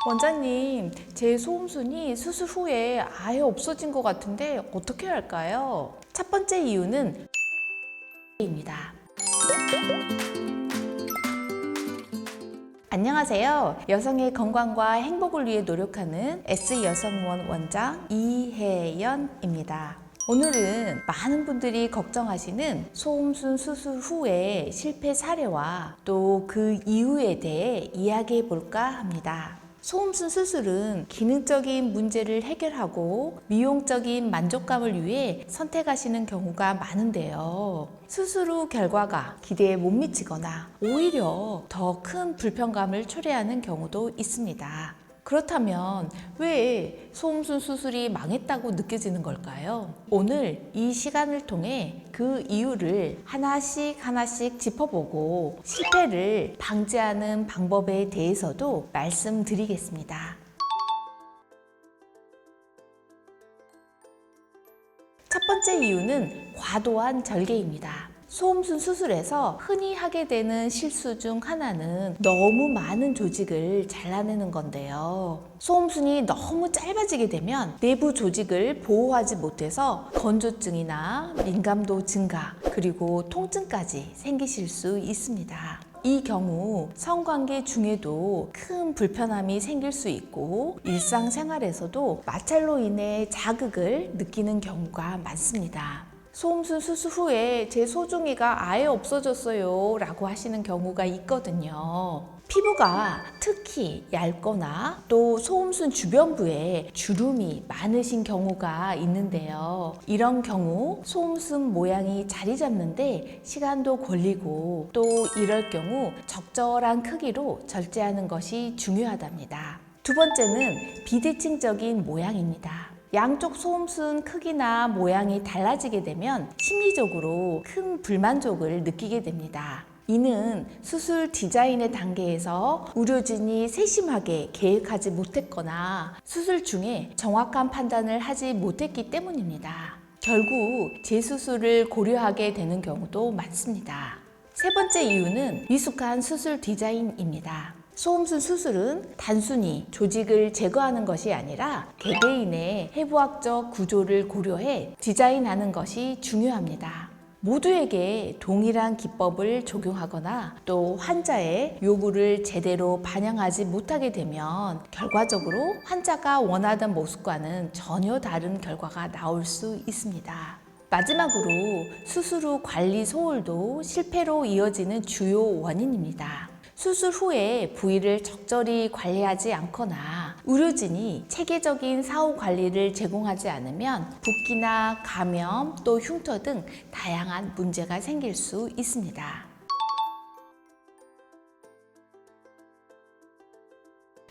원장님, 제 소음순이 수술 후에 아예 없어진 것 같은데 어떻게 할까요? 첫 번째 이유는 입니다. 안녕하세요. 여성의 건강과 행복을 위해 노력하는 S여성원 원장 이혜연입니다. 오늘은 많은 분들이 걱정하시는 소음순 수술 후의 실패 사례와 또 그 이유에 대해 이야기해 볼까 합니다. 소음순 수술은 기능적인 문제를 해결하고 미용적인 만족감을 위해 선택하시는 경우가 많은데요. 수술 후 결과가 기대에 못 미치거나 오히려 더 큰 불편감을 초래하는 경우도 있습니다. 그렇다면 왜 소음순 수술이 망했다고 느껴지는 걸까요? 오늘 이 시간을 통해 그 이유를 하나씩 짚어보고 실패를 방지하는 방법에 대해서도 말씀드리겠습니다. 첫 번째 이유는 과도한 절개입니다. 소음순 수술에서 흔히 하게 되는 실수 중 하나는 너무 많은 조직을 잘라내는 건데요. 소음순이 너무 짧아지게 되면 내부 조직을 보호하지 못해서 건조증이나 민감도 증가, 그리고 통증까지 생기실 수 있습니다. 이 경우 성관계 중에도 큰 불편함이 생길 수 있고 일상생활에서도 마찰로 인해 자극을 느끼는 경우가 많습니다. 소음순 수술 후에 제 소중이가 아예 없어졌어요 라고 하시는 경우가 있거든요. 피부가 특히 얇거나 또 소음순 주변부에 주름이 많으신 경우가 있는데요. 이런 경우 소음순 모양이 자리 잡는데 시간도 걸리고 또 이럴 경우 적절한 크기로 절제하는 것이 중요하답니다. 두 번째는 비대칭적인 모양입니다. 양쪽 소음순 크기나 모양이 달라지게 되면 심리적으로 큰 불만족을 느끼게 됩니다. 이는 수술 디자인의 단계에서 의료진이 세심하게 계획하지 못했거나 수술 중에 정확한 판단을 하지 못했기 때문입니다. 결국 재수술을 고려하게 되는 경우도 많습니다. 세 번째 이유는 미숙한 수술 디자인입니다. 소음순 수술은 단순히 조직을 제거하는 것이 아니라 개개인의 해부학적 구조를 고려해 디자인하는 것이 중요합니다. 모두에게 동일한 기법을 적용하거나 또 환자의 요구를 제대로 반영하지 못하게 되면 결과적으로 환자가 원하던 모습과는 전혀 다른 결과가 나올 수 있습니다. 마지막으로 수술 후 관리 소홀도 실패로 이어지는 주요 원인입니다. 수술 후에 부위를 적절히 관리하지 않거나 의료진이 체계적인 사후 관리를 제공하지 않으면 붓기나 감염, 또 흉터 등 다양한 문제가 생길 수 있습니다.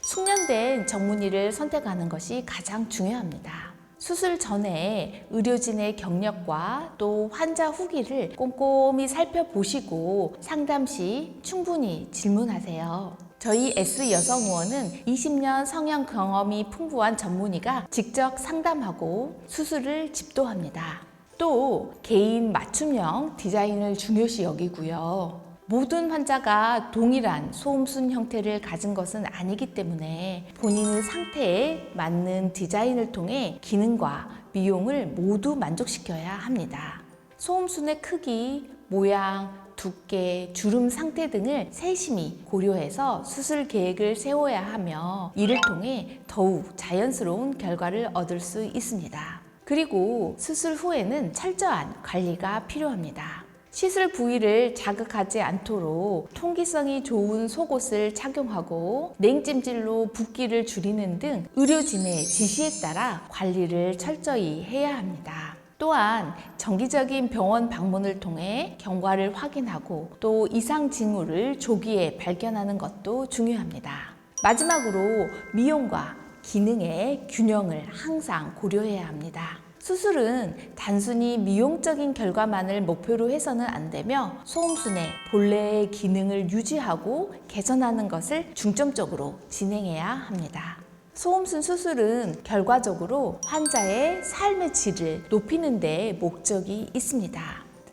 숙련된 전문의를 선택하는 것이 가장 중요합니다. 수술 전에 의료진의 경력과 또 환자 후기를 꼼꼼히 살펴보시고 상담 시 충분히 질문하세요. 저희 S여성의원은 20년 성형 경험이 풍부한 전문의가 직접 상담하고 수술을 집도합니다. 또 개인 맞춤형 디자인을 중요시 여기고요. 모든 환자가 동일한 소음순 형태를 가진 것은 아니기 때문에 본인의 상태에 맞는 디자인을 통해 기능과 미용을 모두 만족시켜야 합니다. 소음순의 크기, 모양, 두께, 주름 상태 등을 세심히 고려해서 수술 계획을 세워야 하며 이를 통해 더욱 자연스러운 결과를 얻을 수 있습니다. 그리고 수술 후에는 철저한 관리가 필요합니다. 시술 부위를 자극하지 않도록 통기성이 좋은 속옷을 착용하고 냉찜질로 붓기를 줄이는 등 의료진의 지시에 따라 관리를 철저히 해야 합니다. 또한 정기적인 병원 방문을 통해 경과를 확인하고 또 이상 징후를 조기에 발견하는 것도 중요합니다. 마지막으로 미용과 기능의 균형을 항상 고려해야 합니다. 수술은 단순히 미용적인 결과만을 목표로 해서는 안 되며 소음순의 본래의 기능을 유지하고 개선하는 것을 중점적으로 진행해야 합니다. 소음순 수술은 결과적으로 환자의 삶의 질을 높이는 데 목적이 있습니다.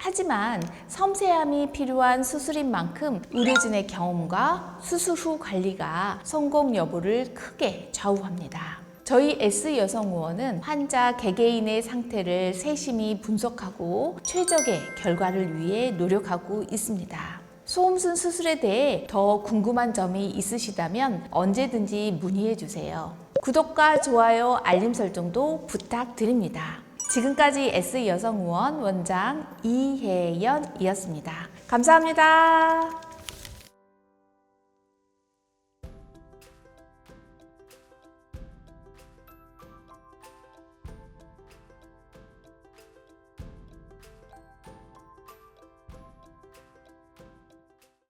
하지만 섬세함이 필요한 수술인 만큼 의료진의 경험과 수술 후 관리가 성공 여부를 크게 좌우합니다. 저희 S여성의원은 환자 개개인의 상태를 세심히 분석하고 최적의 결과를 위해 노력하고 있습니다. 소음순 수술에 대해 더 궁금한 점이 있으시다면 언제든지 문의해 주세요. 구독과 좋아요, 알림 설정도 부탁드립니다. 지금까지 S여성의원 원장 이혜연이었습니다. 감사합니다.